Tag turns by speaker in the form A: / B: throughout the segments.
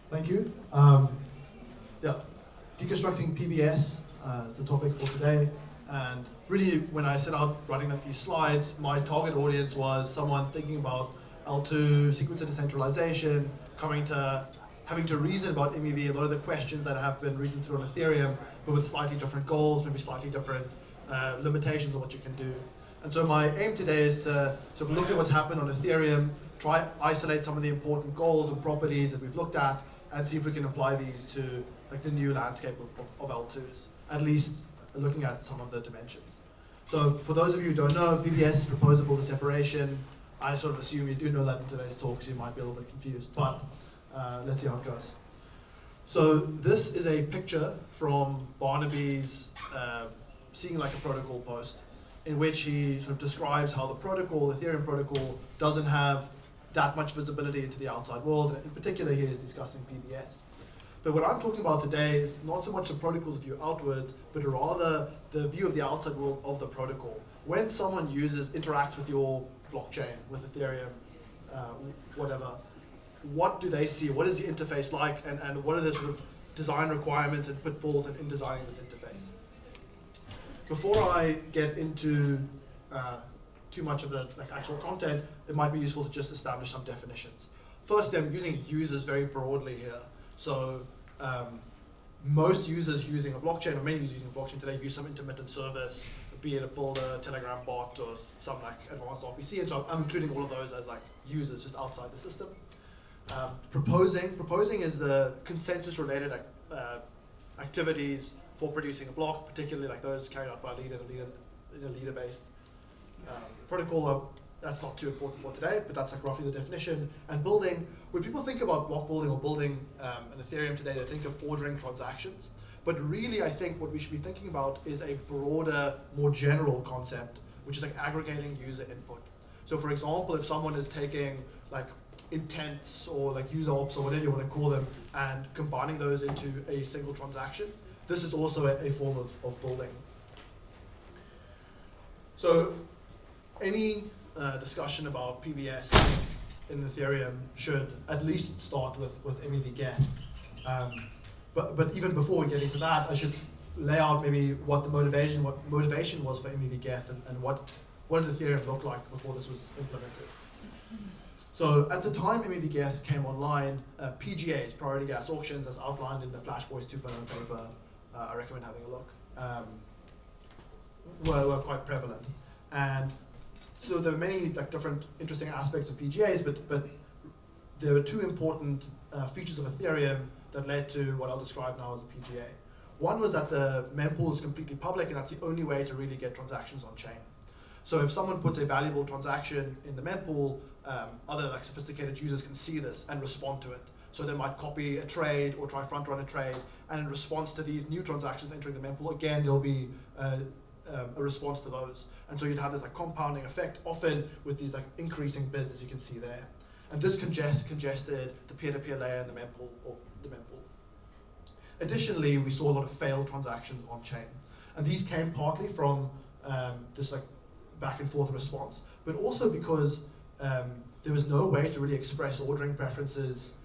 A: Thank you. Deconstructing PBS is the topic for today. And really, when I set out writing up these slides, my target audience was someone thinking about L2, sequencer decentralization, having to reason about MEV, a lot of the questions that have been reasoned through on Ethereum, but with slightly different goals, maybe slightly different limitations on what you can do. And so my aim today is to sort of look at what's happened on Ethereum, try isolate some of the important goals and properties that we've looked at, and see if we can apply these to like the new landscape of L2s, at least looking at some of the dimensions. So for those of you who don't know, PBS is proposable separation. I sort of assume you do know that in today's talk, so you might be a little bit confused, but let's see how it goes. So this is a picture from Barnaby's Seeing Like a Protocol post, in which he sort of describes how the protocol, Ethereum protocol, doesn't have that much visibility into the outside world. And in particular, he is discussing PBS. But what I'm talking about today is not so much the protocol's view outwards, but rather the view of the outside world of the protocol. When someone interacts with your blockchain, with Ethereum, whatever, what do they see? What is the interface like? And what are the sort of design requirements and pitfalls in designing this interface? Before I get into too much of the actual content, it might be useful to just establish some definitions. Firstly, I'm using users very broadly here. So most users using a blockchain, or many users using a blockchain today, use some intermittent service, be it a builder, Telegram bot, or some like advanced RPC. And so I'm including all of those as like users just outside the system. Proposing is the consensus-related activities for producing a block, particularly like those carried out by a leader in a leader-based protocol. That's not too important for today, but that's like roughly the definition. And building, when people think about block building or building an Ethereum today, they think of ordering transactions. But really, I think what we should be thinking about is a broader, more general concept, which is like aggregating user input. So for example, if someone is taking like intents or like user ops or whatever you want to call them, and combining those into a single transaction, this is also a form of building. So any discussion about PBS, I think, in Ethereum should at least start with MEV get. But even before we get into that, I should lay out maybe what the motivation was for MEV get and what did Ethereum look like before this was implemented. So at the time MEV get came online, PGAs, priority gas auctions, as outlined in the Flashbots 2.0 paper, I recommend having a look, were quite prevalent. And so there were many like different interesting aspects of PGAs, but there were two important features of Ethereum that led to what I'll describe now as a PGA. One was that the mempool is completely public, and that's the only way to really get transactions on chain. So if someone puts a valuable transaction in the mempool, other like sophisticated users can see this and respond to it. So they might copy a trade or try front run a trade, and in response to these new transactions entering the mempool, again there'll be a response to those. And so you'd have this like compounding effect, often with these like increasing bids, as you can see there. And this congested the peer-to-peer layer in the mempool. Additionally, we saw a lot of failed transactions on chain, and these came partly from this like back and forth response, but also because there was no way to really express ordering preferences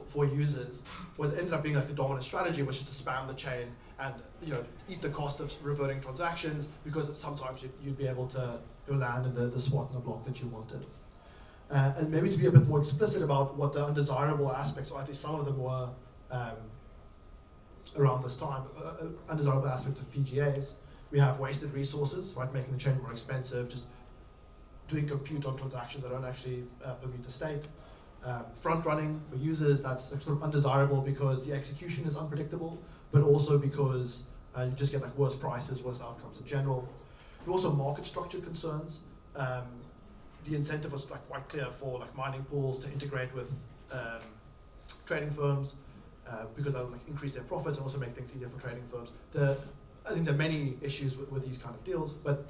A: for users. What ended up being like the dominant strategy was just to spam the chain and eat the cost of reverting transactions, because sometimes you'd be able to land in the spot in the block that you wanted. And maybe to be a bit more explicit about what the undesirable aspects, or at least some of them were around this time, undesirable aspects of PGAs. We have wasted resources, right, making the chain more expensive, just doing compute on transactions that don't actually permute the state. Front running for users, that's sort of undesirable because the execution is unpredictable, but also because you just get like worse prices, worse outcomes in general. There were also market structure concerns. The incentive was like quite clear for like mining pools to integrate with trading firms because that would like increase their profits and also make things easier for trading firms. I think there are many issues with these kind of deals, but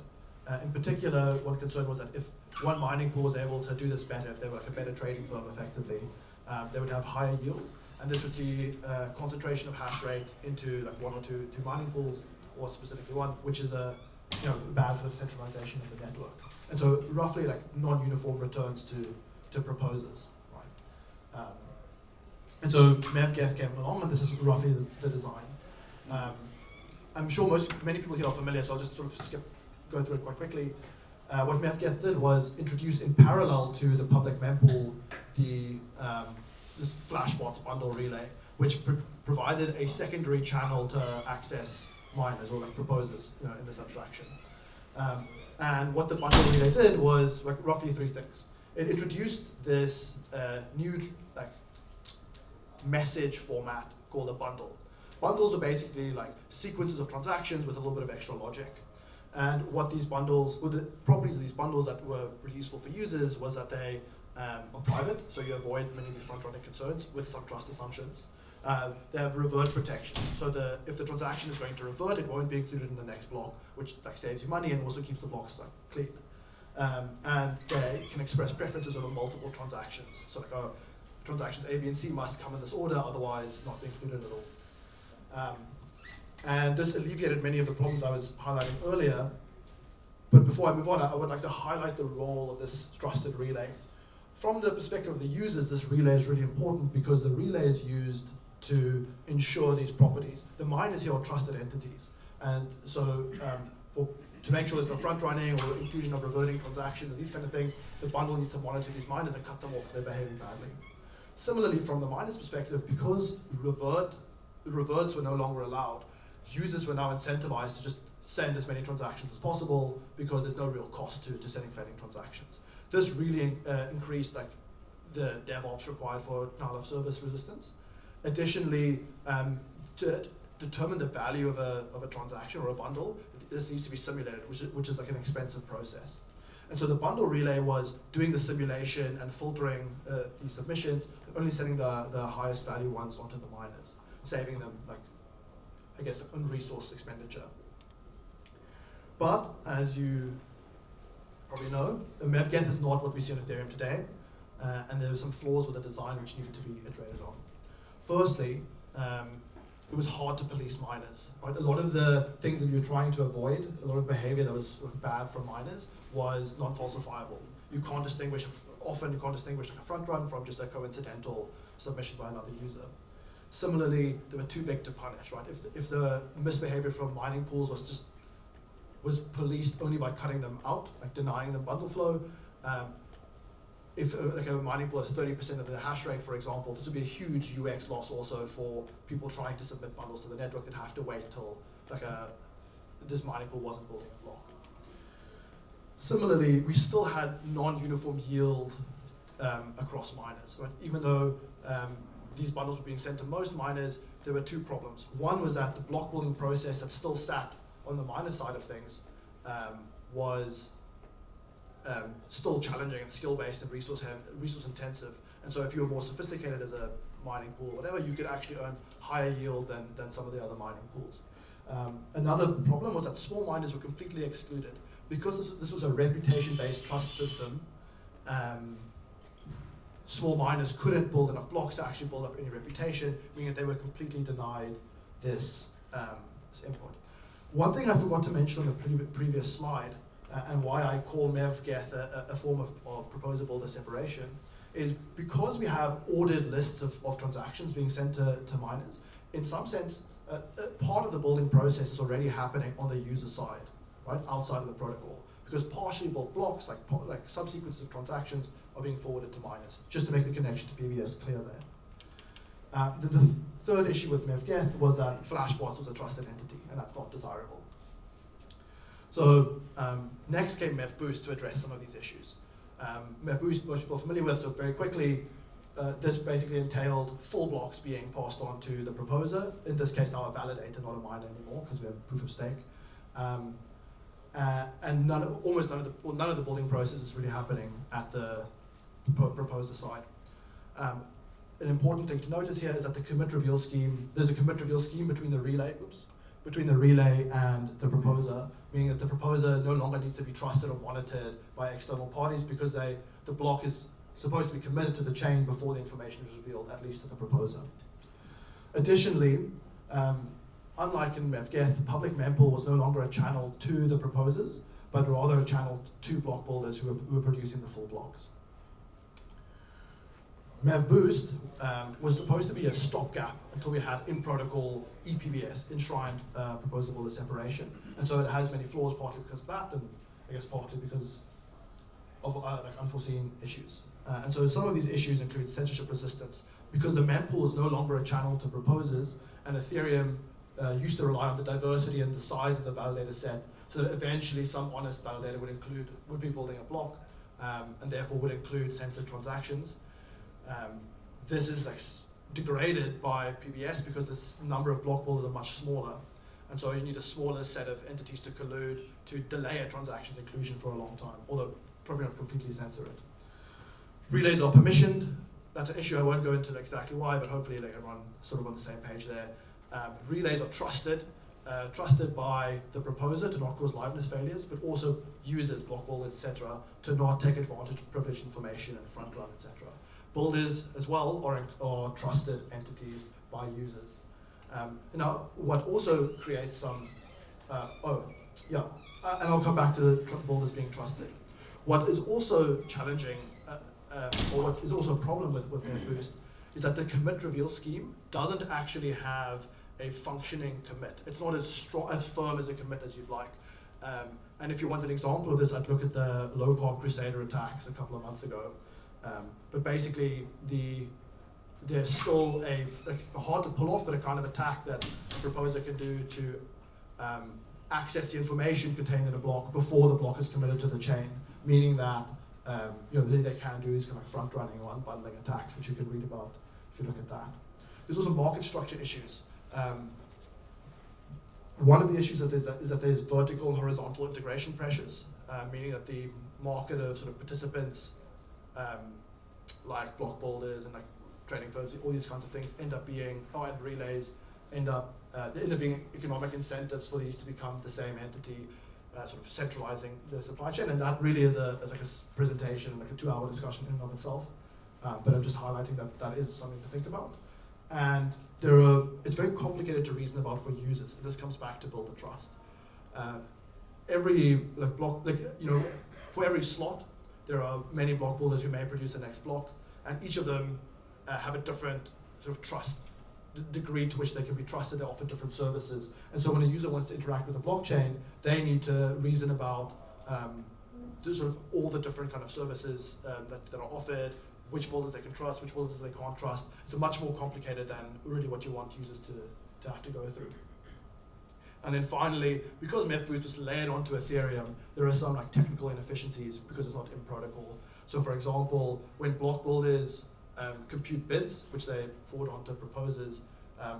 A: in particular, one concern was that if one mining pool was able to do this better, if they were like a better trading firm effectively, they would have higher yield, and this would see concentration of hash rate into like one or two mining pools, or specifically one, which is bad for the decentralization of the network. And so roughly like non-uniform returns to proposers, right? And so MEV-Geth came along, and this is roughly the design. I'm sure many people here are familiar, so I'll just sort of go through it quite quickly. What MEV-Geth did was introduce in parallel to the public mempool this Flashbots bundle relay, which provided a secondary channel to access miners or like proposers, in this abstraction. And what the bundle relay did was like roughly three things. It introduced this new message format called a bundle. Bundles are basically like sequences of transactions with a little bit of extra logic. And what these bundles, the properties of these bundles that were really useful for users was that they are private, so you avoid many of these front-running concerns with some trust assumptions. They have revert protection, so if the transaction is going to revert, it won't be included in the next block, which saves you money and also keeps the blocks clean. And they can express preferences over multiple transactions. So transactions A, B, and C must come in this order, otherwise not be included at all. And this alleviated many of the problems I was highlighting earlier. But before I move on, I would like to highlight the role of this trusted relay. From the perspective of the users, this relay is really important because the relay is used to ensure these properties. The miners here are trusted entities. And so to make sure there's no front running or inclusion of reverting transactions and these kind of things, the bundle needs to monitor these miners and cut them off if they're behaving badly. Similarly, from the miner's perspective, because reverts were no longer allowed, users were now incentivized to just send as many transactions as possible because there's no real cost to sending failing transactions. This really increased the DevOps required for denial of service resistance. Additionally, to determine the value of a transaction or a bundle, this needs to be simulated, which is like an expensive process. And so the bundle relay was doing the simulation and filtering these submissions, only sending the highest value ones onto the miners, saving them on resource expenditure. But as you probably know, MEV-Geth is not what we see on Ethereum today, and there were some flaws with the design which needed to be iterated on. Firstly, it was hard to police miners. Right? A lot of the things that you were trying to avoid, a lot of behavior that was bad for miners, was non-falsifiable. Often you can't distinguish a front run from just a coincidental submission by another user. Similarly, they were too big to punish. Right? If the misbehavior from mining pools was policed only by cutting them out, like denying them bundle flow, if a mining pool has 30% of the hash rate, for example, this would be a huge UX loss also for people trying to submit bundles to the network that have to wait till this mining pool wasn't building a block. Similarly, we still had non-uniform yield across miners. Right? Even though these bundles were being sent to most miners, there were two problems. One was that the block building process that still sat on the miner side of things was still challenging and skill-based and resource intensive. And so if you were more sophisticated as a mining pool or whatever, you could actually earn higher yield than some of the other mining pools. Another problem was that small miners were completely excluded. Because this was a reputation-based trust system, small miners couldn't build enough blocks to actually build up any reputation, meaning that they were completely denied this input. One thing I forgot to mention on the previous slide, and why I call MEV-Geth a form of proposer-builder separation, is because we have ordered lists of transactions being sent to miners, in some sense, part of the building process is already happening on the user side, right, outside of the protocol. Because partially built blocks, like subsequences of transactions, are being forwarded to miners, just to make the connection to PBS clear there. The third issue with MEV-Geth was that Flashbots was a trusted entity, and that's not desirable. So next came MEV-Boost to address some of these issues. MEV-Boost, most people are familiar with, so very quickly, this basically entailed full blocks being passed on to the proposer, in this case now a validator, not a miner anymore, because we have proof of stake. And none of the building process is really happening at the proposer side. An important thing to notice here is that the commit reveal scheme, there's a commit reveal scheme between the relay and the proposer, meaning that the proposer no longer needs to be trusted or monitored by external parties because the block is supposed to be committed to the chain before the information is revealed, at least to the proposer. Additionally, unlike in MEV-Geth, the public mempool was no longer a channel to the proposers, but rather a channel to block builders who were producing the full blocks. MEV-Boost was supposed to be a stopgap until we had in-protocol ePBS, enshrined proposable separation. And so it has many flaws, partly because of that, and I guess partly because of like unforeseen issues. And so some of these issues include censorship resistance, because the mempool is no longer a channel to proposers, and Ethereum used to rely on the diversity and the size of the validator set, so that eventually some honest validator would be building a block, and therefore would include censored transactions. This is like degraded by PBS because the number of block builders are much smaller, and so you need a smaller set of entities to collude to delay a transaction's inclusion for a long time, although probably not completely censor it. Relays are permissioned. That's an issue. I won't go into exactly why, but hopefully like everyone sort of on the same page there. Relays are trusted by the proposer to not cause liveness failures, but also users, block builders, etc., to not take advantage of privileged information and front run, etc. Builders as well are trusted entities by users. Now, what also creates some, and I'll come back to the builders being trusted. What is also challenging, or what is also a problem with MEV-Boost, is that the commit reveal scheme doesn't actually have a functioning commit. It's not as firm as a commit as you'd like. And if you want an example of this, I'd look at the low-carb Crusader attacks a couple of months ago. But basically, there's still a hard to pull off, but a kind of attack that a proposer can do to access the information contained in a block before the block is committed to the chain, meaning that they can do these kind of front-running or unbundling attacks, which you can read about if you look at that. There's also market structure issues. One of the issues is that there's vertical and horizontal integration pressures, meaning that the market of sort of participants, like block builders and like trading firms, all these kinds of things and relays end up being economic incentives for these to become the same entity, sort of centralizing the supply chain, and that really is like a presentation, like a 2-hour discussion in and of itself. But I'm just highlighting that is something to think about. And it's very complicated to reason about for users, and this comes back to builder trust. For every slot, there are many block builders who may produce the next block, and each of them have a different sort of trust degree to which they can be trusted. They offer different services, and so when a user wants to interact with a blockchain, they need to reason about sort of all the different kind of services that are offered, which builders they can trust, which builders they can't trust. It's much more complicated than really what you want users to have to go through. And then finally, because MEV-Boost was layered onto Ethereum, there are some like technical inefficiencies because it's not in protocol. So for example, when block builders compute bids, which they forward onto proposers,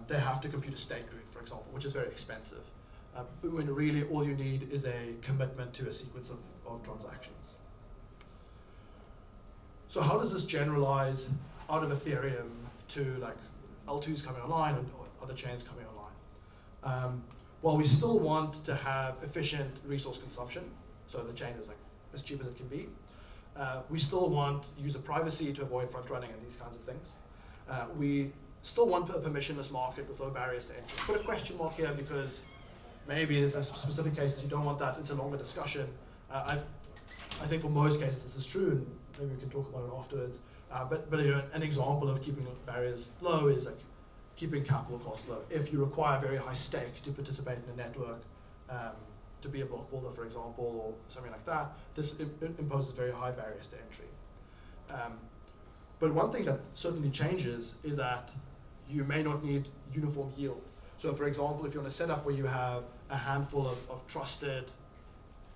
A: they have to compute a state grid, for example, which is very expensive. When really all you need is a commitment to a sequence of transactions. So how does this generalize out of Ethereum to like L2s coming online and other chains coming online? Well, we still want to have efficient resource consumption, so the chain is like as cheap as it can be. We still want user privacy to avoid front running and these kinds of things. We still want a permissionless market with low barriers to entry. Put a question mark here because maybe there's some specific cases you don't want that. It's a longer discussion. I think for most cases this is true, and maybe we can talk about it afterwards. But an example of keeping barriers low is like keeping capital costs low. If you require a very high stake to participate in a network, to be a block builder, for example, or something like that, this imposes very high barriers to entry. But one thing that certainly changes is that you may not need uniform yield. So for example, if you're in a setup where you have a handful of trusted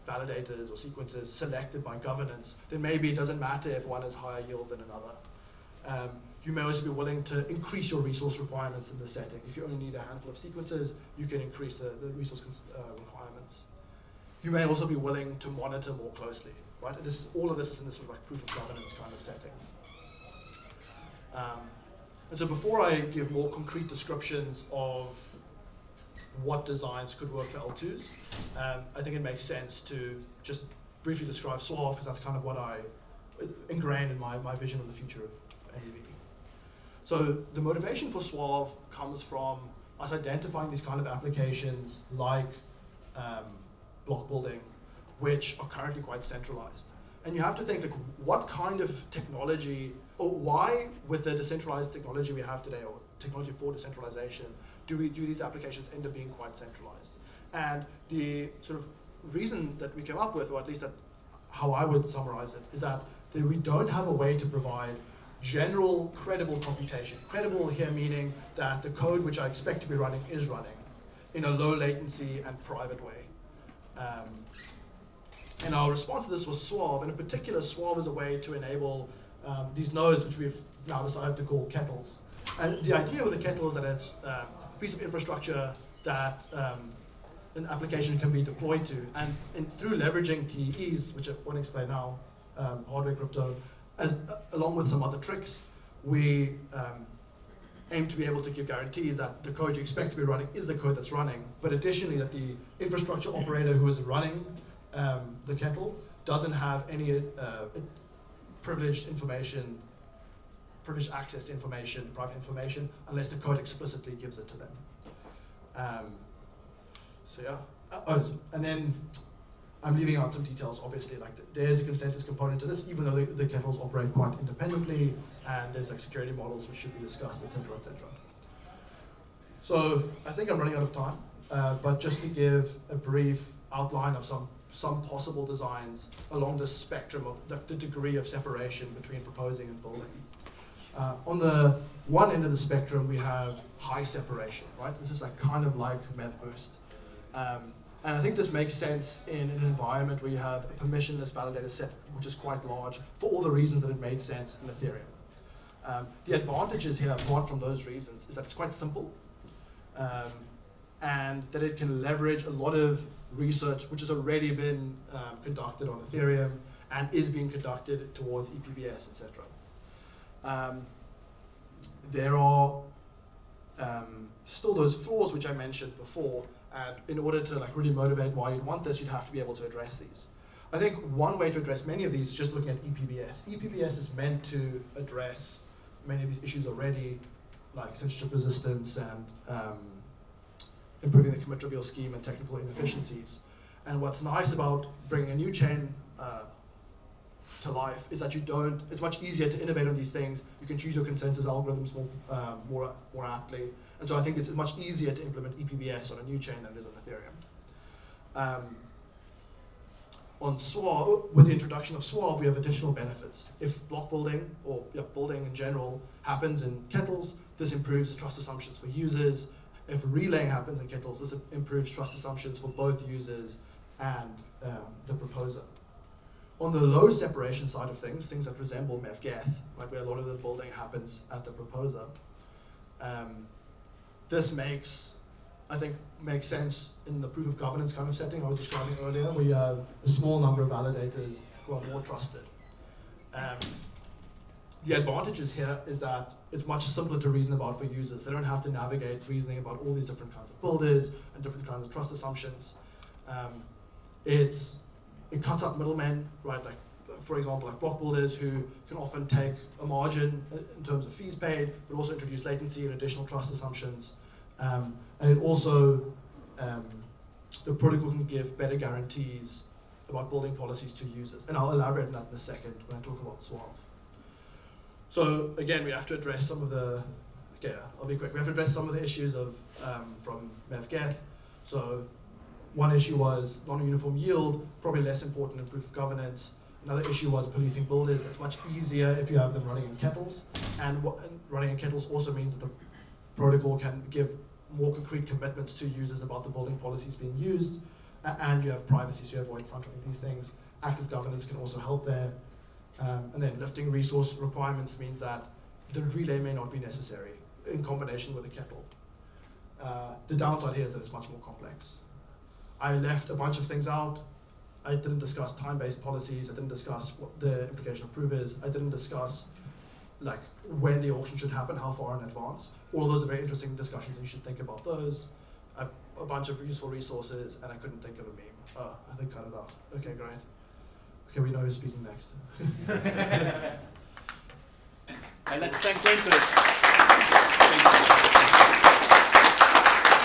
A: validators or sequences selected by governance, then maybe it doesn't matter if one is higher yield than another. You may also be willing to increase your resource requirements in the setting. If you only need a handful of sequences, you can increase the resource requirements. You may also be willing to monitor more closely, right? And all of this is in this sort of like proof of governance kind of setting. And so before I give more concrete descriptions of what designs could work for L2s, I think it makes sense to just briefly describe Suave, because that's kind of what ingrained in my vision of the future of MEV. So the motivation for Suave comes from us identifying these kind of applications like block building, which are currently quite centralized. And you have to think, like, what kind of technology or why, with the decentralized technology we have today, or technology for decentralization, do these applications end up being quite centralized? And the sort of reason that we came up with, or at least that how I would summarize it, is that we don't have a way to provide general credible computation. Credible here meaning that the code which I expect to be running is running in a low latency and private way. And our response to this was Suave, and in particular Suave is a way to enable these nodes, which we've now decided to call kettles. And the idea with a kettle is that it's a piece of infrastructure that an application can be deployed to, and through leveraging TEEs, which I won't explain now, hardware crypto, along with some other tricks, we aim to be able to give guarantees that the code you expect to be running is the code that's running, but additionally that the infrastructure operator who is running the kettle doesn't have any privileged access to information, private information, unless the code explicitly gives it to them. So yeah, and then I'm leaving out some details, obviously, like there's a consensus component to this, even though the kettles operate quite independently, and there's like security models which should be discussed, etc., etc. So I think I'm running out of time, but just to give a brief outline of some possible designs along the spectrum of the degree of separation between proposing and building. On the one end of the spectrum, we have high separation, right? This is like kind of like MEVBoost. And I think this makes sense in an environment where you have a permissionless validator set, which is quite large, for all the reasons that it made sense in Ethereum. The advantages here, apart from those reasons, is that it's quite simple, and that it can leverage a lot of research which has already been conducted on Ethereum and is being conducted towards ePBS, etc. There are still those flaws which I mentioned before, and in order to like really motivate why you'd want this, you'd have to be able to address these. I think one way to address many of these is just looking at ePBS. ePBS is meant to address many of these issues already, like censorship resistance and improving the commit reveal scheme and technical inefficiencies. And what's nice about bringing a new chain to life is that it's much easier to innovate on these things. You can choose your consensus algorithms more aptly. And so I think it's much easier to implement ePBS on a new chain than it is on Ethereum. On Suave, with the introduction of Suave, we have additional benefits. If block building, or building in general, happens in kettles, this improves the trust assumptions for users. If relaying happens in kettles, this improves trust assumptions for both users and the proposer. On the low separation side of things that resemble MEVGeth, like where a lot of the building happens at the proposer, this makes sense in the proof of governance kind of setting I was describing earlier, where you have a small number of validators who are more trusted. The advantages here is that it's much simpler to reason about for users. They don't have to navigate reasoning about all these different kinds of builders and different kinds of trust assumptions. It cuts out middlemen, right? Like, for example, like block builders who can often take a margin in terms of fees paid, but also introduce latency and additional trust assumptions. And it also, the protocol can give better guarantees about building policies to users. And I'll elaborate on that in a second when I talk about Suave. So again, we have to address some of the, I'll be quick. We have to address some of the issues from MEVGeth. So one issue was non-uniform yield, probably less important in proof of governance. Another issue was policing builders. It's much easier if you have them running in kettles. And running in kettles also means that the protocol can give more concrete commitments to users about the building policies being used. And you have privacy, so you avoid front-running these things. Active governance can also help there. And then lifting resource requirements means that the relay may not be necessary in combination with a kettle. The downside here is that it's much more complex. I left a bunch of things out. I didn't discuss time-based policies. I didn't discuss what the implication of proof is. I didn't discuss like when the auction should happen, how far in advance. All of those are very interesting discussions, and you should think about those. A bunch of useful resources, and I couldn't think of a meme. Oh, I think cut it out. Okay, great. Okay, we know who's speaking next.
B: And let's thank Quintus.